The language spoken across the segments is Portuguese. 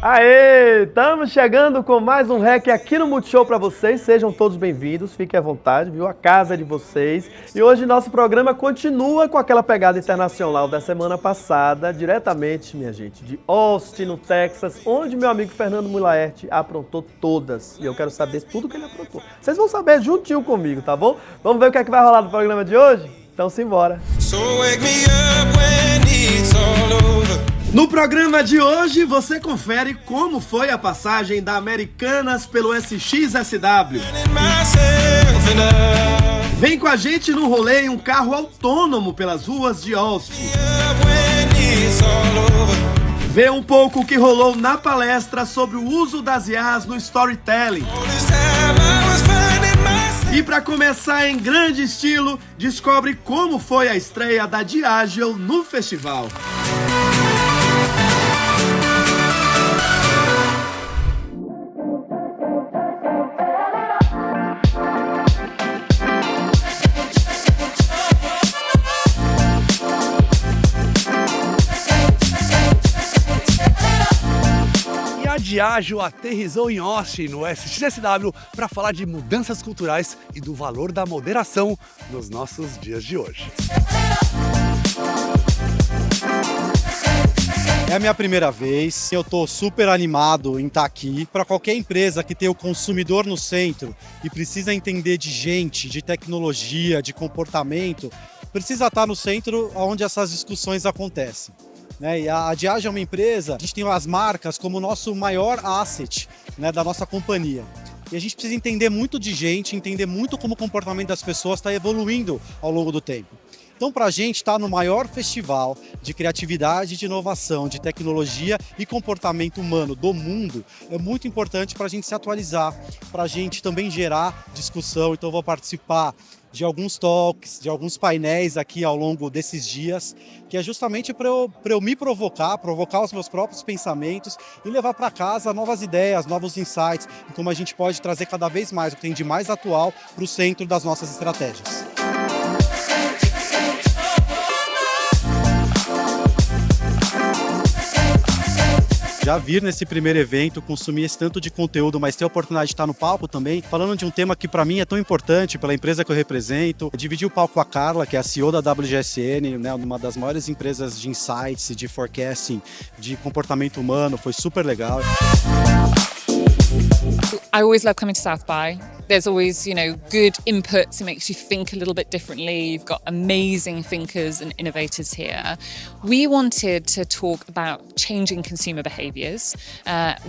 Aê, estamos chegando com mais um REC aqui no Multishow para vocês. Sejam todos bem-vindos, fiquem à vontade, viu? A casa é de vocês. E hoje nosso programa continua com aquela pegada internacional da semana passada, diretamente, minha gente, de Austin, no Texas, onde meu amigo Fernando Mulaerte aprontou todas. E eu quero saber tudo que ele aprontou. Vocês vão saber juntinho comigo, tá bom? Vamos ver o que é que vai rolar no programa de hoje? Então simbora. No programa de hoje, você confere como foi a passagem da Americanas pelo SXSW. Vem com a gente no rolê em um carro autônomo pelas ruas de Austin. Vê um pouco o que rolou na palestra sobre o uso das IAs no storytelling. E para começar em grande estilo, descobre como foi a estreia da Diageo no festival. A Diageo aterrissou em Austin, no SXSW, para falar de mudanças culturais e do valor da moderação nos nossos dias de hoje. É a minha primeira vez, eu estou super animado em estar aqui. Para qualquer empresa que tem o consumidor no centro e precisa entender de gente, de tecnologia, de comportamento, precisa estar no centro onde essas discussões acontecem. E a Diageo é uma empresa, a gente tem as marcas como o nosso maior asset, né, da nossa companhia. E a gente precisa entender muito de gente, entender muito como o comportamento das pessoas está evoluindo ao longo do tempo. Então, para a gente estar no maior festival de criatividade, de inovação, de tecnologia e comportamento humano do mundo, é muito importante para a gente se atualizar, para a gente também gerar discussão. Então, eu vou participar de alguns talks, de alguns painéis aqui ao longo desses dias, que é justamente para eu me provocar os meus próprios pensamentos e levar para casa novas ideias, novos insights, e como a gente pode trazer cada vez mais o que tem de mais atual para o centro das nossas estratégias. Já vir nesse primeiro evento, consumir esse tanto de conteúdo, mas ter a oportunidade de estar no palco também, falando de um tema que para mim é tão importante pela empresa que eu represento. Dividir o palco com a Carla, que é a CEO da WGSN, né, uma das maiores empresas de insights, de forecasting, de comportamento humano, foi super legal. I always love coming to South by. There's always, good inputs. It makes you think a little bit differently. You've got amazing thinkers and innovators here. We wanted to talk about changing consumer behaviours,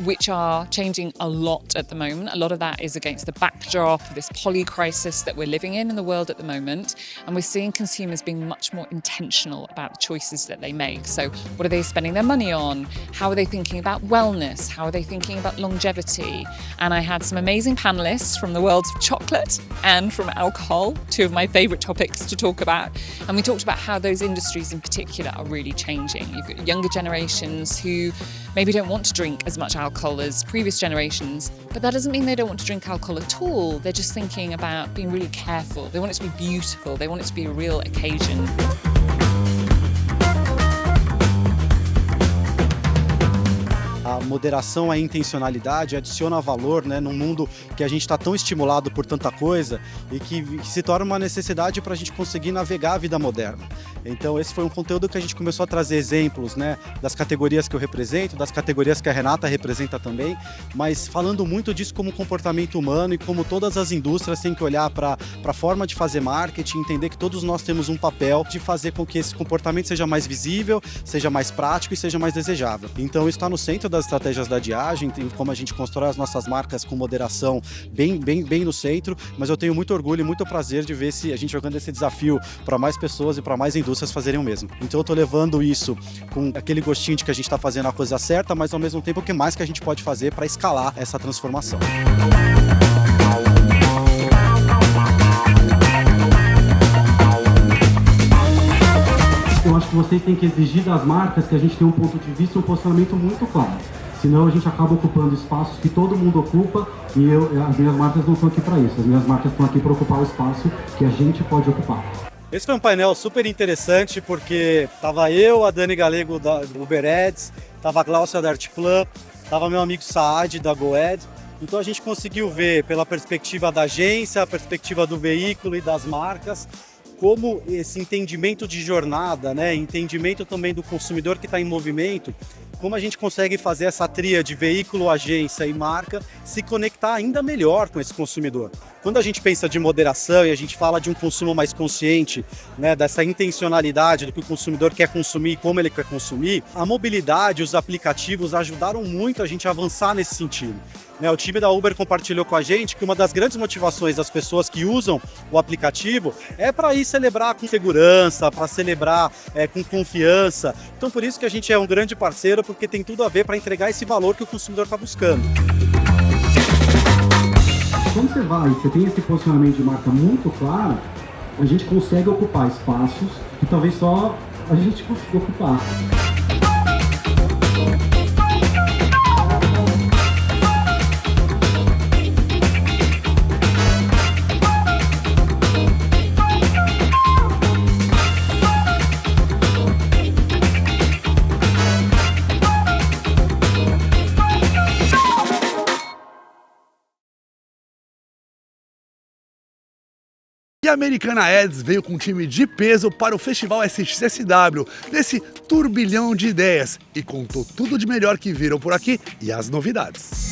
which are changing a lot at the moment. A lot of that is against the backdrop of this poly crisis that we're living in the world at the moment. And we're seeing consumers being much more intentional about the choices that they make. So what are they spending their money on? How are they thinking about wellness? How are they thinking about longevity? And I had some amazing panellists from the worlds of chocolate and from alcohol, two of my favourite topics to talk about. And we talked about how those industries in particular are really changing. You've got younger generations who maybe don't want to drink as much alcohol as previous generations, but that doesn't mean they don't want to drink alcohol at all. They're just thinking about being really careful. They want it to be beautiful. They want it to be a real occasion. A moderação, a intencionalidade adiciona valor, né, num mundo que a gente está tão estimulado por tanta coisa e que se torna uma necessidade para a gente conseguir navegar a vida moderna. Então esse foi um conteúdo que a gente começou a trazer exemplos, né, das categorias que eu represento, das categorias que a Renata representa também, mas falando muito disso como comportamento humano e como todas as indústrias têm que olhar para a forma de fazer marketing, entender que todos nós temos um papel de fazer com que esse comportamento seja mais visível, seja mais prático e seja mais desejável. Então isso está no centro das estratégias da Diageo, como a gente constrói as nossas marcas com moderação bem no centro, mas eu tenho muito orgulho e muito prazer de ver a gente jogando esse desafio para mais pessoas e para mais indústrias fazerem o mesmo. Então eu estou levando isso com aquele gostinho de que a gente está fazendo a coisa certa, mas ao mesmo tempo o que mais que a gente pode fazer para escalar essa transformação. Eu acho que vocês têm que exigir das marcas que a gente tenha um ponto de vista e um posicionamento muito claro. Senão a gente acaba ocupando espaços que todo mundo ocupa e as minhas marcas não estão aqui para isso. As minhas marcas estão aqui para ocupar o espaço que a gente pode ocupar. Esse foi um painel super interessante porque tava eu, a Dani Galego do Uber Ads, tava a Glaucia da Artplan, Tava meu amigo Saad da Goed. Então a gente conseguiu ver pela perspectiva da agência, a perspectiva do veículo e das marcas, como esse entendimento de jornada, né? Entendimento também do consumidor que está em movimento, como a gente consegue fazer essa tríade veículo, agência e marca se conectar ainda melhor com esse consumidor. Quando a gente pensa de moderação e a gente fala de um consumo mais consciente, né, dessa intencionalidade do que o consumidor quer consumir e como ele quer consumir, a mobilidade, os aplicativos ajudaram muito a gente a avançar nesse sentido. O time da Uber compartilhou com a gente que uma das grandes motivações das pessoas que usam o aplicativo é para ir celebrar com segurança, para celebrar com confiança. Então por isso que a gente é um grande parceiro, porque tem tudo a ver para entregar esse valor que o consumidor está buscando. Quando você tem esse posicionamento de marca muito claro, a gente consegue ocupar espaços que talvez só a gente consiga ocupar. E a Americana Ads veio com um time de peso para o Festival SXSW, nesse turbilhão de ideias, e contou tudo de melhor que viram por aqui e as novidades.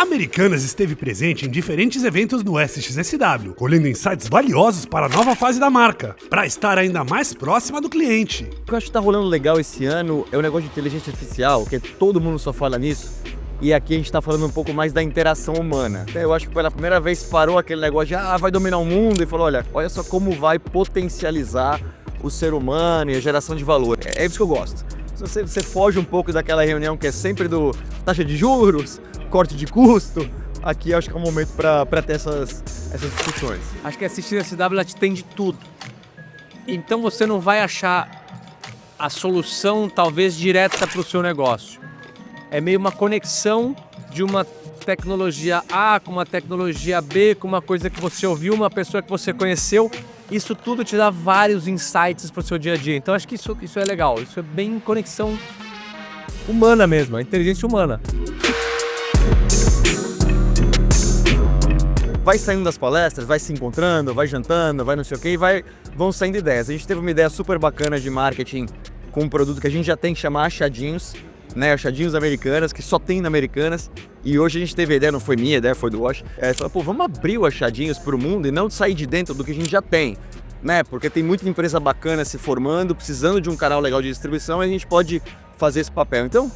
Americanas esteve presente em diferentes eventos no SXSW, colhendo insights valiosos para a nova fase da marca, para estar ainda mais próxima do cliente. O que eu acho que está rolando legal esse ano é o negócio de inteligência artificial, que todo mundo só fala nisso, e aqui a gente está falando um pouco mais da interação humana. Eu acho que pela primeira vez parou aquele negócio de vai dominar o mundo, e falou, olha só como vai potencializar o ser humano e a geração de valor. É isso que eu gosto. Você foge um pouco daquela reunião que é sempre do taxa de juros, corte de custo. Aqui acho que é um momento para ter essas discussões. Acho que a SXSW ela te tem de tudo. Então você não vai achar a solução talvez direta para o seu negócio. É meio uma conexão de uma tecnologia A com uma tecnologia B, com uma coisa que você ouviu, uma pessoa que você conheceu. Isso tudo te dá vários insights para o seu dia a dia. Então acho que isso é legal. Isso é bem conexão humana mesmo, a inteligência humana. Vai saindo das palestras, vai se encontrando, vai jantando, vai não sei o que, vão saindo ideias. A gente teve uma ideia super bacana de marketing com um produto que a gente já tem que chamar Achadinhos, né? Achadinhos Americanas, que só tem na Americanas. E hoje a gente teve a ideia, não foi minha ideia, foi do Wash. Falou, vamos abrir o Achadinhos para o mundo e não sair de dentro do que a gente já tem, né? Porque tem muita empresa bacana se formando, precisando de um canal legal de distribuição, e a gente pode fazer esse papel. Então,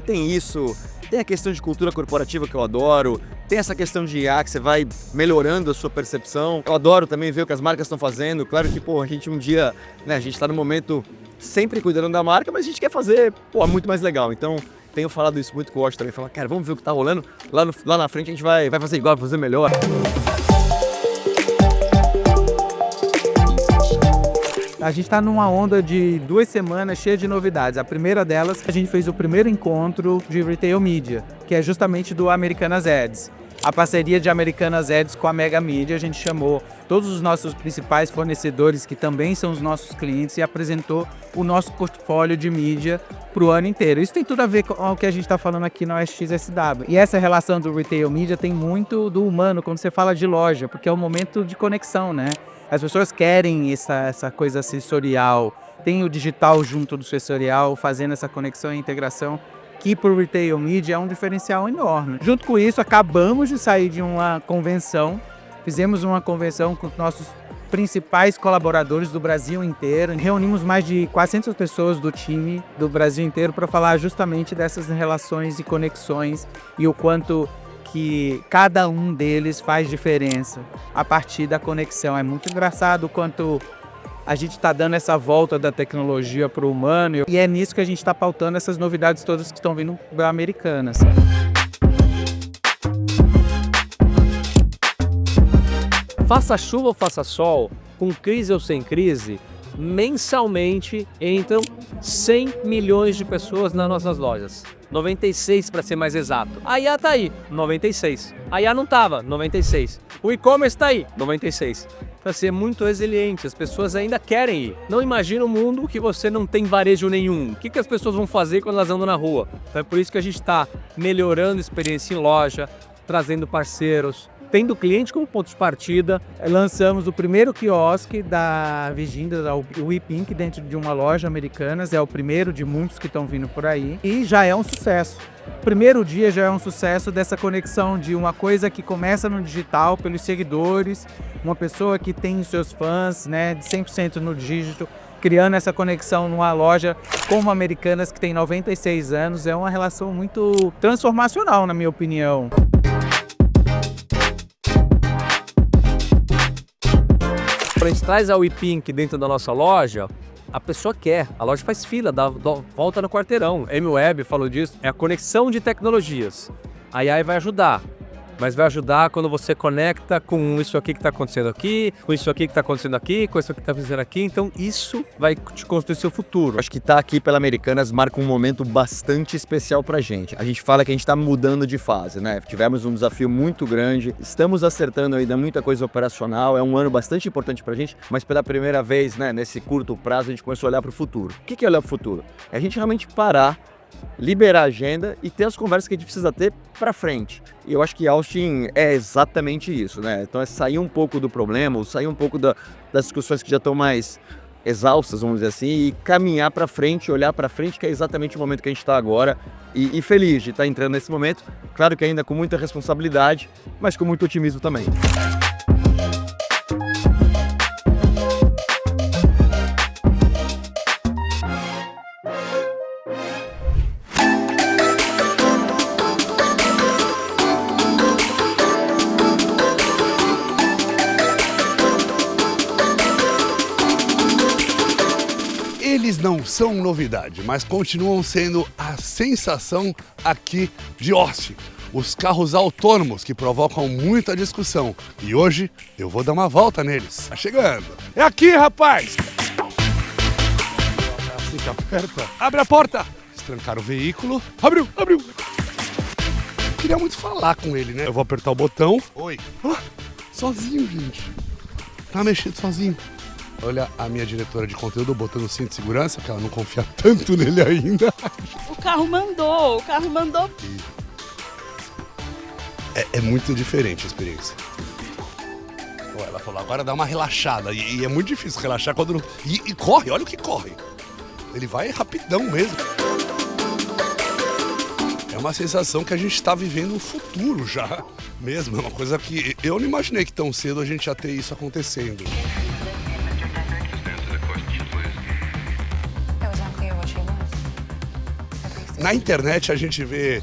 tem isso. Tem a questão de cultura corporativa que eu adoro, tem essa questão de IA que você vai melhorando a sua percepção. Eu adoro também ver o que as marcas estão fazendo. Claro que, a gente um dia, né, a gente está no momento sempre cuidando da marca, mas a gente quer fazer, muito mais legal. Então, tenho falado isso muito com o Wash também, falar, cara, vamos ver o que tá rolando, lá na frente a gente vai fazer igual, vai fazer melhor. A gente está numa onda de 2 semanas cheia de novidades. A primeira delas, a gente fez o primeiro encontro de Retail Media, que é justamente do Americanas Ads. A parceria de Americanas Ads com a Mega Media, a gente chamou todos os nossos principais fornecedores, que também são os nossos clientes, e apresentou o nosso portfólio de mídia para o ano inteiro. Isso tem tudo a ver com o que a gente está falando aqui no SXSW. E essa relação do Retail Media tem muito do humano, quando você fala de loja, porque é um momento de conexão, né? As pessoas querem essa coisa sensorial, tem o digital junto do sensorial, fazendo essa conexão e integração, que para o Retail Media é um diferencial enorme. Junto com isso, acabamos de sair de uma convenção, fizemos uma convenção com nossos principais colaboradores do Brasil inteiro, reunimos mais de 400 pessoas do time do Brasil inteiro para falar justamente dessas relações e conexões e o quanto que cada um deles faz diferença a partir da conexão. É muito engraçado o quanto a gente está dando essa volta da tecnologia para o humano, e é nisso que a gente está pautando essas novidades todas que estão vindo da Americanas. Faça chuva ou faça sol, com crise ou sem crise, mensalmente entram 100 milhões de pessoas nas nossas lojas. 96 para ser mais exato. A IA tá aí, 96. A IA não tava, 96. O e-commerce tá aí, 96. Para ser muito resiliente, as pessoas ainda querem ir. Não imagina um mundo que você não tem varejo nenhum. O que as pessoas vão fazer quando elas andam na rua? Então é por isso que a gente está melhorando a experiência em loja, trazendo parceiros, tendo o cliente como ponto de partida. Lançamos o primeiro quiosque da Virginia, da WePink, dentro de uma loja Americanas. É o primeiro de muitos que estão vindo por aí e já é um sucesso. O primeiro dia já é um sucesso dessa conexão de uma coisa que começa no digital pelos seguidores, uma pessoa que tem os seus fãs, né, de 100% no dígito, criando essa conexão numa loja como Americanas, que tem 96 anos. É uma relação muito transformacional, na minha opinião. Quando a gente traz a WePink dentro da nossa loja, a pessoa quer, a loja faz fila, dá volta no quarteirão. Amy Webb falou disso, é a conexão de tecnologias. A AI vai ajudar, mas vai ajudar quando você conecta com isso aqui que está acontecendo aqui, com isso aqui que está acontecendo aqui, com isso aqui que está acontecendo aqui. Então isso vai te construir seu futuro. Acho que estar aqui pela Americanas marca um momento bastante especial pra gente. A gente fala que a gente está mudando de fase, né? Tivemos um desafio muito grande, estamos acertando ainda muita coisa operacional, é um ano bastante importante pra gente, mas pela primeira vez, né, nesse curto prazo, a gente começou a olhar para o futuro. O que é olhar para o futuro? É a gente realmente parar, liberar a agenda e ter as conversas que a gente precisa ter para frente. E eu acho que Austin é exatamente isso, né? Então é sair um pouco do problema, ou sair um pouco das discussões que já estão mais exaustas, vamos dizer assim, e caminhar para frente, olhar para frente, que é exatamente o momento que a gente está agora, e feliz de estar entrando nesse momento. Claro que ainda com muita responsabilidade, mas com muito otimismo também. Eles não são novidade, mas continuam sendo a sensação aqui de Austin. Os carros autônomos que provocam muita discussão. E hoje eu vou dar uma volta neles. Tá chegando. É aqui, rapaz! Assim que aperta. Abre a porta! Estrancar o veículo. Abriu, abriu! Queria muito falar com ele, né? Eu vou apertar o botão. Oi. Ah, sozinho, gente. Tá mexendo sozinho. Olha a minha diretora de conteúdo botando o cinto de segurança, que ela não confia tanto nele ainda. O carro mandou. É muito diferente a experiência. Ela falou, agora dá uma relaxada. E é muito difícil relaxar quando não... E corre, olha o que corre. Ele vai rapidão mesmo. É uma sensação que a gente está vivendo um futuro já mesmo. É uma coisa que eu não imaginei que tão cedo a gente ia ter isso acontecendo. Na internet a gente vê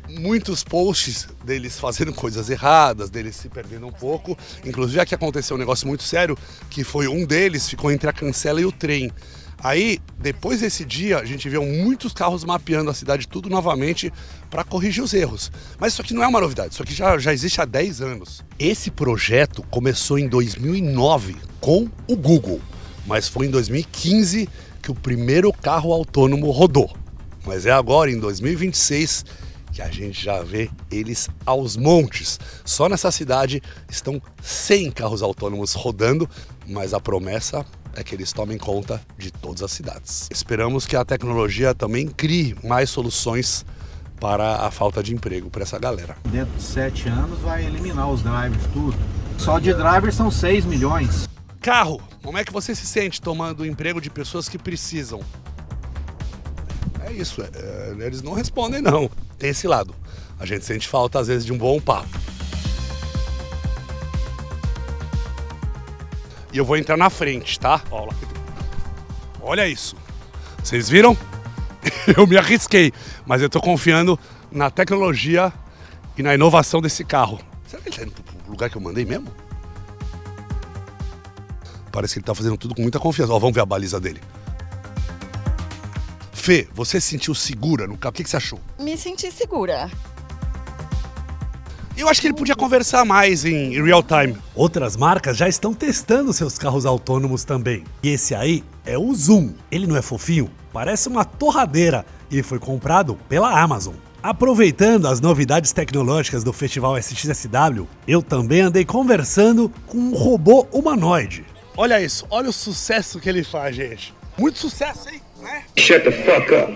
muitos posts deles fazendo coisas erradas, deles se perdendo um pouco. Inclusive aqui aconteceu um negócio muito sério, que foi um deles ficou entre a cancela e o trem. Aí, depois desse dia, a gente viu muitos carros mapeando a cidade tudo novamente para corrigir os erros. Mas isso aqui não é uma novidade, isso aqui já existe há 10 anos. Esse projeto começou em 2009 com o Google, mas foi em 2015 que o primeiro carro autônomo rodou. Mas é agora, em 2026, que a gente já vê eles aos montes. Só nessa cidade estão 100 carros autônomos rodando, mas a promessa é que eles tomem conta de todas as cidades. Esperamos que a tecnologia também crie mais soluções para a falta de emprego para essa galera. Dentro de 7 anos vai eliminar os drivers, tudo. Só de drivers são 6 milhões. Carro, como é que você se sente tomando o emprego de pessoas que precisam? É isso, eles não respondem não. Tem esse lado. A gente sente falta às vezes de um bom papo. E eu vou entrar na frente, tá? Olha isso. Vocês viram? Eu me arrisquei, mas eu tô confiando na tecnologia e na inovação desse carro. Será que ele tá indo pro lugar que eu mandei mesmo? Parece que ele tá fazendo tudo com muita confiança. Ó, vamos ver a baliza dele. Fê, você se sentiu segura no carro? O que você achou? Me senti segura. Eu acho que ele podia conversar mais em real time. Outras marcas já estão testando seus carros autônomos também. E esse aí é o Zoom. Ele não é fofinho? Parece uma torradeira e foi comprado pela Amazon. Aproveitando as novidades tecnológicas do Festival SXSW, eu também andei conversando com um robô humanoide. Olha isso, olha o sucesso que ele faz, gente. Muito sucesso, hein? Né? Shut the fuck up.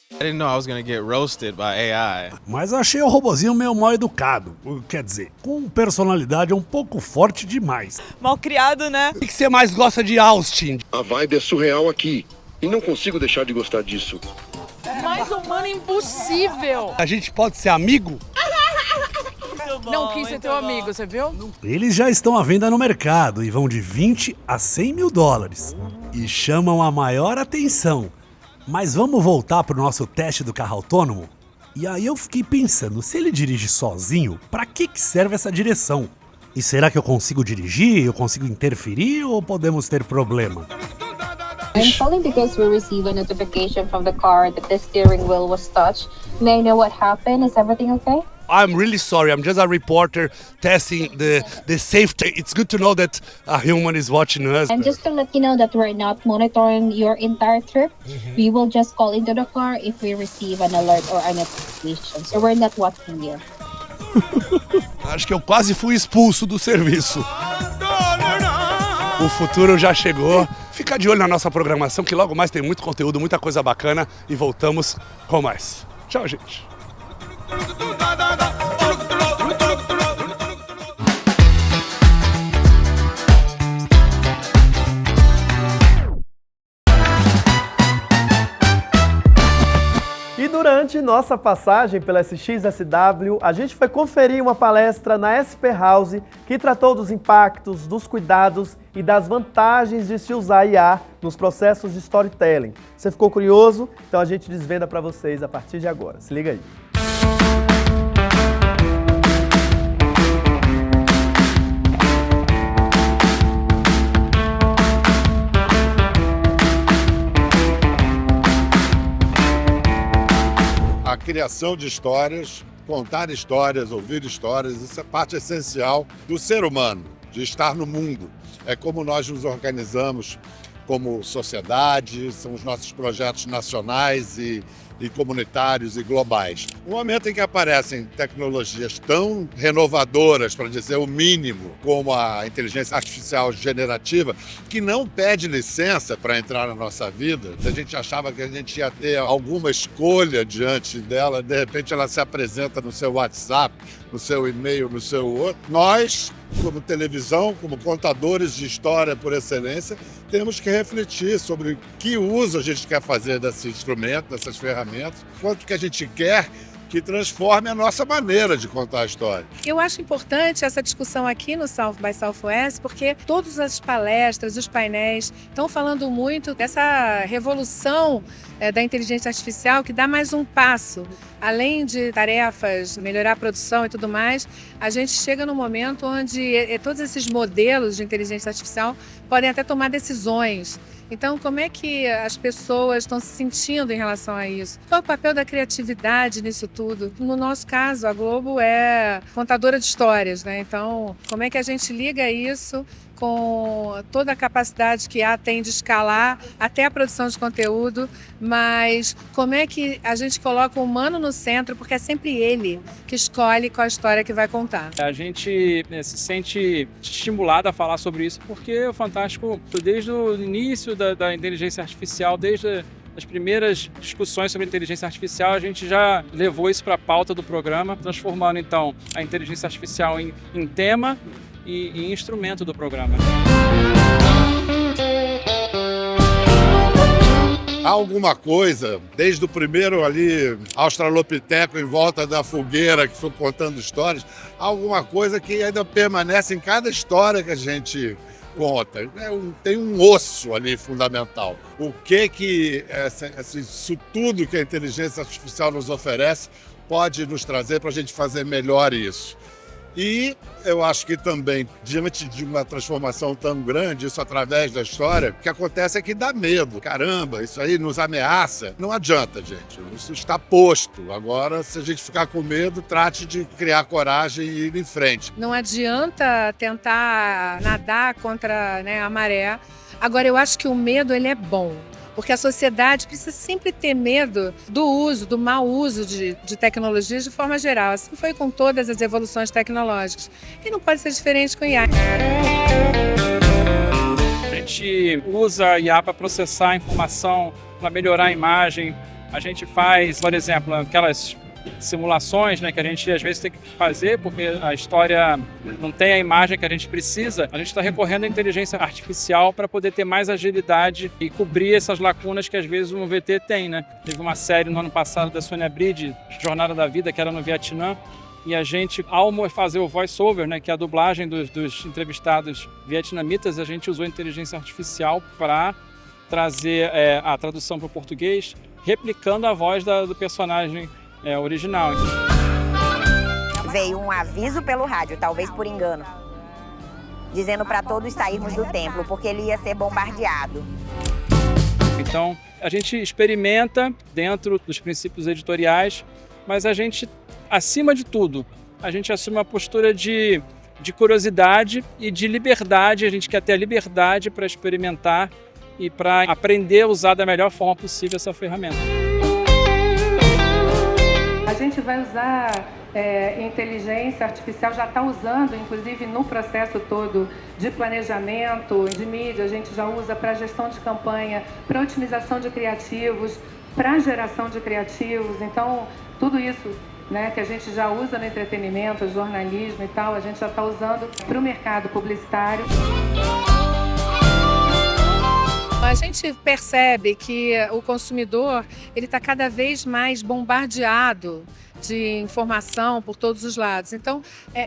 I didn't know I was gonna get roasted by AI. Mas achei o robozinho meio mal educado. Quer dizer, com personalidade um pouco forte demais. Mal criado, né? O que você mais gosta de Austin? A vibe é surreal aqui. E não consigo deixar de gostar disso. Mais humano impossível. A gente pode ser amigo? Não quis ser teu amigo, você viu? Eles já estão à venda no mercado e vão de 20 a 100 mil dólares. E chamam a maior atenção. Mas vamos voltar para o nosso teste do carro autônomo? E aí eu fiquei pensando, se ele dirige sozinho, para que serve essa direção? E será que eu consigo dirigir, eu consigo interferir ou podemos ter problema? I'm calling because we received a notification from the car that the steering wheel was touched. May I know what happened? Is everything okay? I'm really sorry. I'm just a reporter testing the safety. It's good to know that a human is watching us. And just to let you know that we're not monitoring your entire trip, we will just call into the car if we receive an alert or a notification. So we're not watching you. Acho que eu quase fui expulso do serviço. O futuro já chegou. Fica de olho na nossa programação que logo mais tem muito conteúdo, muita coisa bacana e voltamos com mais. Tchau, gente. E durante nossa passagem pela SXSW, a gente foi conferir uma palestra na SP House que tratou dos impactos, dos cuidados e das vantagens de se usar IA nos processos de storytelling. Você ficou curioso? Então a gente desvenda para vocês a partir de agora. Se liga aí. A criação de histórias, contar histórias, ouvir histórias, isso é parte essencial do ser humano, de estar no mundo. É como nós nos organizamos como sociedade, são os nossos projetos nacionais e comunitários e globais. No momento em que aparecem tecnologias tão renovadoras, para dizer o mínimo, como a inteligência artificial generativa, que não pede licença para entrar na nossa vida, a gente achava que a gente ia ter alguma escolha diante dela, de repente ela se apresenta no seu WhatsApp, no seu e-mail, no seu outro. Nós, como televisão, como contadores de história por excelência, temos que refletir sobre que uso a gente quer fazer desse instrumento, dessas ferramentas, quanto que a gente quer que transforme a nossa maneira de contar a história. Eu acho importante essa discussão aqui no South by Southwest, porque todas as palestras, os painéis estão falando muito dessa revolução da inteligência artificial que dá mais um passo. Além de tarefas, melhorar a produção e tudo mais, a gente chega num momento onde todos esses modelos de inteligência artificial podem até tomar decisões. Então, como é que as pessoas estão se sentindo em relação a isso? Qual é o papel da criatividade nisso tudo? No nosso caso, a Globo é contadora de histórias, né? Então, como é que a gente liga isso com toda a capacidade que tem de escalar até a produção de conteúdo, mas como é que a gente coloca o humano no centro, porque é sempre ele que escolhe qual a história que vai contar. A gente se sente estimulado a falar sobre isso, porque o Fantástico, desde o início da inteligência artificial, desde as primeiras discussões sobre inteligência artificial, a gente já levou isso para a pauta do programa, transformando então a inteligência artificial em tema e instrumento do programa. Há alguma coisa, desde o primeiro ali, australopiteco em volta da fogueira, que foi contando histórias, há alguma coisa que ainda permanece em cada história que a gente conta. Tem um osso ali fundamental. O que isso tudo que a inteligência artificial nos oferece pode nos trazer para a gente fazer melhor isso? E eu acho que também, diante de uma transformação tão grande, isso através da história, o que acontece é que dá medo. Caramba, isso aí nos ameaça. Não adianta, gente. Isso está posto. Agora, se a gente ficar com medo, trate de criar coragem e ir em frente. Não adianta tentar nadar contra, né, a maré. Agora, eu acho que o medo ele é bom. Porque a sociedade precisa sempre ter medo do mau uso de tecnologias de forma geral. Assim foi com todas as evoluções tecnológicas. E não pode ser diferente com IA. A gente usa a IA para processar a informação, para melhorar a imagem. A gente faz, por exemplo, aquelas simulações, né, que a gente às vezes tem que fazer porque a história não tem a imagem que a gente precisa. A gente está recorrendo à inteligência artificial para poder ter mais agilidade e cobrir essas lacunas que às vezes um VT tem, né? Teve uma série no ano passado da Sônia Bride, Jornada da Vida, que era no Vietnã, e a gente, ao fazer o voice-over, né, que é a dublagem dos entrevistados vietnamitas, a gente usou a inteligência artificial para trazer a tradução para o português, replicando a voz do personagem original. Veio um aviso pelo rádio, talvez por engano, dizendo para todos sairmos do templo, porque ele ia ser bombardeado. Então, a gente experimenta dentro dos princípios editoriais, mas a gente, acima de tudo, a gente assume uma postura de curiosidade e de liberdade. A gente quer ter a liberdade para experimentar e para aprender a usar da melhor forma possível essa ferramenta. A gente vai usar inteligência artificial, já está usando, inclusive no processo todo de planejamento, de mídia, a gente já usa para gestão de campanha, para otimização de criativos, para geração de criativos. Então, tudo isso, né, que a gente já usa no entretenimento, jornalismo e tal, a gente já está usando para o mercado publicitário. A gente percebe que o consumidor ele está cada vez mais bombardeado de informação por todos os lados. Então,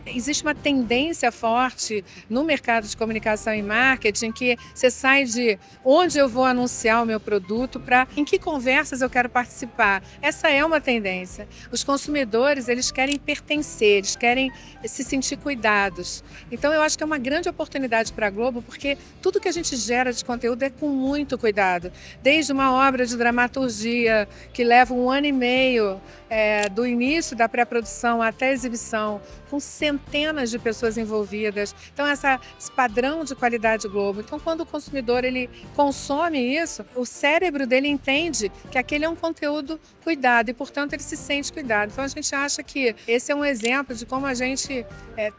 existe uma tendência forte no mercado de comunicação e marketing que você sai de onde eu vou anunciar o meu produto para em que conversas eu quero participar. Essa é uma tendência. Os consumidores, eles querem pertencer, eles querem se sentir cuidados. Então, eu acho que é uma grande oportunidade para a Globo, porque tudo que a gente gera de conteúdo é com muito cuidado. Desde uma obra de dramaturgia que leva 1 ano e meio do início da pré-produção até a exibição, com centenas de pessoas envolvidas. Então, esse padrão de qualidade Globo. Então, quando o consumidor ele consome isso, o cérebro dele entende que aquele é um conteúdo cuidado e, portanto, ele se sente cuidado. Então, a gente acha que esse é um exemplo de como a gente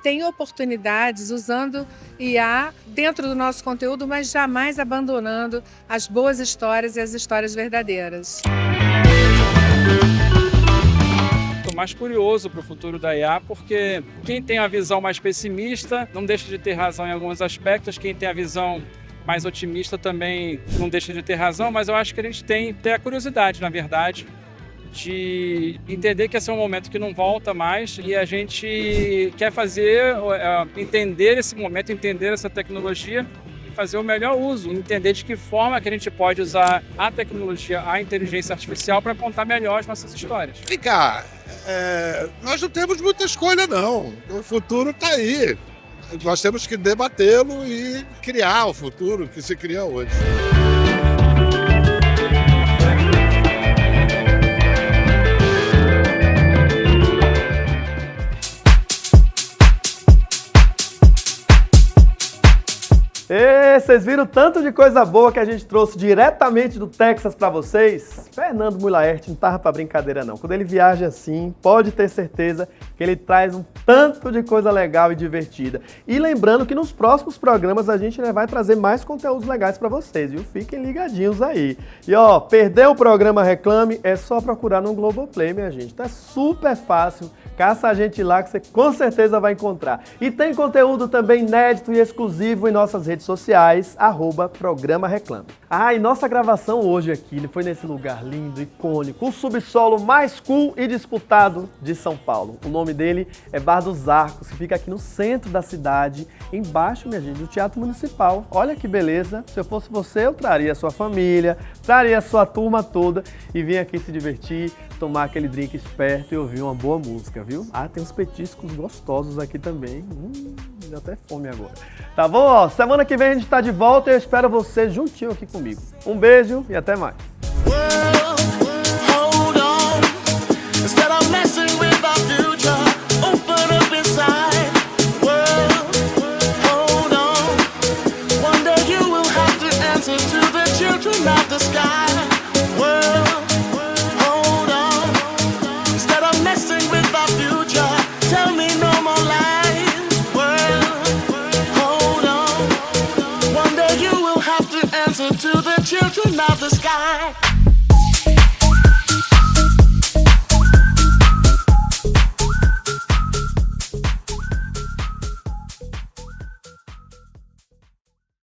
tem oportunidades usando IA dentro do nosso conteúdo, mas jamais abandonando as boas histórias e as histórias verdadeiras. Estou mais curioso para o futuro da IA, porque quem tem a visão mais pessimista não deixa de ter razão em alguns aspectos, quem tem a visão mais otimista também não deixa de ter razão, mas eu acho que a gente tem a curiosidade, na verdade, de entender que esse é um momento que não volta mais e a gente quer entender esse momento, entender essa tecnologia, fazer o melhor uso, entender de que forma que a gente pode usar a tecnologia, a inteligência artificial para contar melhor as nossas histórias. Vem cá, nós não temos muita escolha não, o futuro está aí. Nós temos que debatê-lo e criar o futuro que se cria hoje. E vocês viram tanto de coisa boa que a gente trouxe diretamente do Texas para vocês? Fernando Mulaert não tava para brincadeira não. Quando ele viaja assim, pode ter certeza que ele traz um tanto de coisa legal e divertida. E lembrando que nos próximos programas a gente vai trazer mais conteúdos legais para vocês, viu? Fiquem ligadinhos aí. E ó, perdeu o programa Reclame, é só procurar no Globoplay, minha gente. Tá super fácil. Caça a gente lá que você com certeza vai encontrar. E tem conteúdo também inédito e exclusivo em nossas redes sociais. sociais, @Programa Reclame. E nossa gravação hoje aqui foi nesse lugar lindo, icônico, o subsolo mais cool e disputado de São Paulo. O nome dele é Bar dos Arcos, que fica aqui no centro da cidade, embaixo, minha gente, do Teatro Municipal. Olha que beleza, se eu fosse você, eu traria a sua família, traria a sua turma toda e vinha aqui se divertir, tomar aquele drink esperto e ouvir uma boa música, viu? Tem uns petiscos gostosos aqui também. Deu até fome agora. Tá bom? Ó, semana que vem a gente tá de volta e eu espero você juntinho aqui comigo. Um beijo e até mais. To the children of the sky.